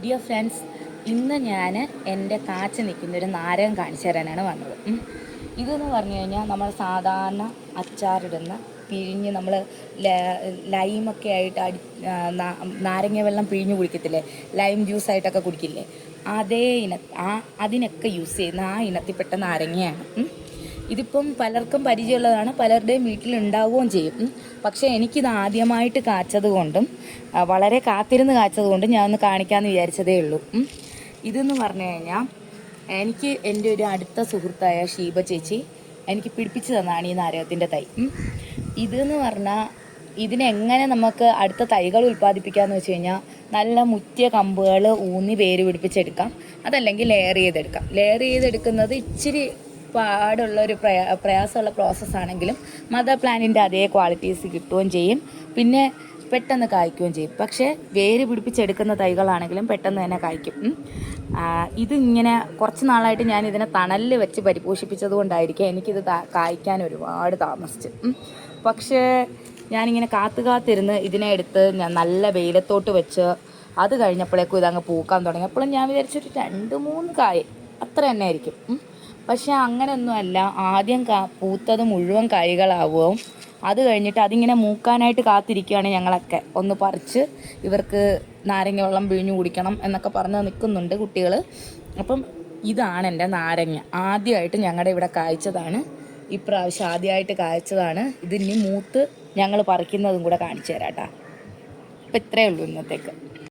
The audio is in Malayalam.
ഡിയർ ഫ്രണ്ട്സ്, ഇന്ന് ഞാൻ എൻ്റെ കാച്ച് നിൽക്കുന്നൊരു നാരകം കാണിച്ചു തരാനാണ് വന്നത്. ഇതെന്ന് പറഞ്ഞു കഴിഞ്ഞാൽ നമ്മൾ സാധാരണ അച്ചാറിടുന്ന പിഴിഞ്ഞ് നമ്മൾ ലൈമൊക്കെ ആയിട്ട് നാരങ്ങ വെള്ളം പിഴിഞ്ഞ് കുടിക്കത്തില്ലേ, ലൈം ജ്യൂസായിട്ടൊക്കെ കുടിക്കില്ലേ, അതേ അതിനൊക്കെ യൂസ് ചെയ്യുന്ന ആ ഇനത്തിൽപ്പെട്ട നാരങ്ങയാണ്. ഇതിപ്പം പലർക്കും പരിചയമുള്ളതാണ്, പലരുടെയും വീട്ടിലുണ്ടാവുകയും ചെയ്യും. പക്ഷേ എനിക്കിത് ആദ്യമായിട്ട് കാച്ചത് കൊണ്ടും വളരെ കാത്തിരുന്ന് കാച്ചത് കൊണ്ടും ഞാൻ ഒന്ന് കാണിക്കാമെന്ന് വിചാരിച്ചതേ ഉള്ളൂ. ഇതെന്ന് പറഞ്ഞു കഴിഞ്ഞാൽ എനിക്ക് എൻ്റെ ഒരു അടുത്ത സുഹൃത്തായ ഷീബ ചേച്ചി എനിക്ക് പിടിപ്പിച്ച് തന്നതാണ് ഈ നാരകത്തിൻ്റെ തൈ. ഇതെന്ന് പറഞ്ഞാൽ ഇതിനെങ്ങനെ നമുക്ക് അടുത്ത തൈകൾ ഉൽപ്പാദിപ്പിക്കാമെന്ന് വെച്ച് കഴിഞ്ഞാൽ നല്ല മുറ്റിയ കമ്പുകൾ ഊന്നി വേര് പിടിപ്പിച്ചെടുക്കാം, അതല്ലെങ്കിൽ ലെയർ ചെയ്തെടുക്കാം. ലെയർ ചെയ്തെടുക്കുന്നത് ഇച്ചിരി പാടുള്ളൊരു പ്രയാസമുള്ള പ്രോസസ്സാണെങ്കിലും മദർ പ്ലാന്റിൻ്റെ അതേ ക്വാളിറ്റീസ് കിട്ടുകയും ചെയ്യും, പിന്നെ പെട്ടെന്ന് കായ്ക്കുകയും ചെയ്യും. പക്ഷേ വേര് പിടിപ്പിച്ചെടുക്കുന്ന തൈകളാണെങ്കിലും പെട്ടെന്ന് തന്നെ കായ്ക്കും. ഇതിങ്ങനെ കുറച്ച് നാളായിട്ട് ഞാൻ ഇതിനെ തണലിൽ വെച്ച് പരിപോഷിപ്പിച്ചത് കൊണ്ടായിരിക്കും എനിക്കിത് കായ്ക്കാൻ ഒരുപാട് താമസിച്ച്. പക്ഷേ ഞാനിങ്ങനെ കാത്തിരുന്ന് ഇതിനെ എടുത്ത് ഞാൻ നല്ല വെയിലത്തോട്ട് വെച്ച് അത് കഴിഞ്ഞപ്പോഴേക്കും ഇതങ്ങ് പൂക്കാൻ തുടങ്ങി. അപ്പോഴും ഞാൻ വിചാരിച്ചൊരു 2-3 കായ് അത്ര തന്നെ ആയിരിക്കും. പക്ഷെ അങ്ങനെയൊന്നുമല്ല, ആദ്യം പൂത്തത് മുഴുവൻ കായ്കളാവുകയും അത് കഴിഞ്ഞിട്ട് അതിങ്ങനെ മൂക്കാനായിട്ട് കാത്തിരിക്കുകയാണ് ഞങ്ങളൊക്കെ. ഒന്ന് പറിച്ച് ഇവർക്ക് നാരങ്ങ വെള്ളം പിഴിഞ്ഞു കുടിക്കണം എന്നൊക്കെ പറഞ്ഞ് നിൽക്കുന്നുണ്ട് കുട്ടികൾ. അപ്പം ഇതാണ് എൻ്റെ നാരങ്ങ. ആദ്യമായിട്ട് ഞങ്ങളുടെ ഇവിടെ കായ്ച്ചതാണ്, ഇപ്രാവശ്യം ആദ്യമായിട്ട് കായ്ച്ചതാണ്. ഇതിനി മൂത്ത് ഞങ്ങൾ പറിക്കുന്നതും കൂടെ കാണിച്ചു തരാം കേട്ടോ. അപ്പം ഇത്രയേ ഉള്ളൂ ഇന്നത്തേക്ക്.